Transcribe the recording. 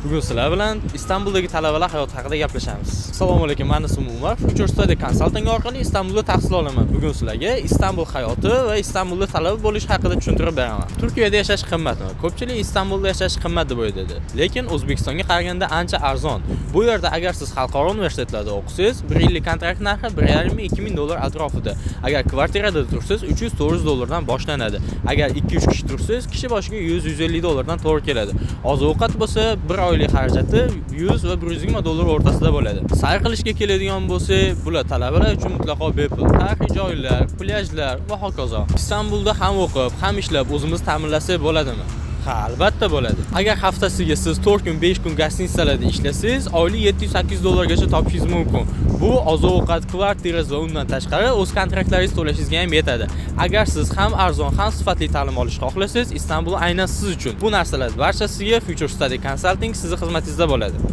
Bugun sizlar bilan Istanbuldagi talabalar hayoti haqida gaplashamiz. Assalomu alaykum, men ismim Umar. Future Study Consulting orqali Istanbulda tahsil olaman. Bugun sizlarga Istanbul hayoti va Istanbulda talaba bo'lish haqida tushuntirib beraman. Turkiyada yashash qimmatmi? Ko'pchilik Istanbulda yashash qimmat deb o'ylaydi. Lekin O'zbekistonga qaraganda ancha arzon. Bu yerda agar siz xalqaro universitetlarda o'qisangiz, 1 yillik kontrakt narxi 1,5-2 ming dollar atrofida. Agar kvartirada tursangiz, 300-400 dollardan boshlanadi. Agar 2-3 kishi tursangiz, kishi boshiga 100-150 dollardan to'g'ri keladi. Oziq-ovqat bo'lsa, bir oylik xarajati 100 va 120 dollar o'rtasida bo'ladi. Sayr qilishga keladigan bo'lsak, bular talabalar uchun mutlaqo bepul. Tarixiy joylar, plyajlar va hokazo. Istanbulda ham o'qib, ham ishlab o'zimiz ta'minlasak bo'ladimi? Ha, albatta bo'ladi. Agar haftasiga siz 4 kun, 5 kun gostinitsalarda ishlasangiz, oylik 700-800 dollargacha topishingiz mumkin. Bu oziq-ovqat, kvartira va undan tashqari o'z kontraktlaringiz to'lashingizga ham yetadi. Agar siz ham arzon, ham sifatli ta'lim olishni xohlasangiz, Istanbul aynan siz uchun. Bu narsalar barchasiga Future Study Consulting sizning xizmatingizda bo'ladi.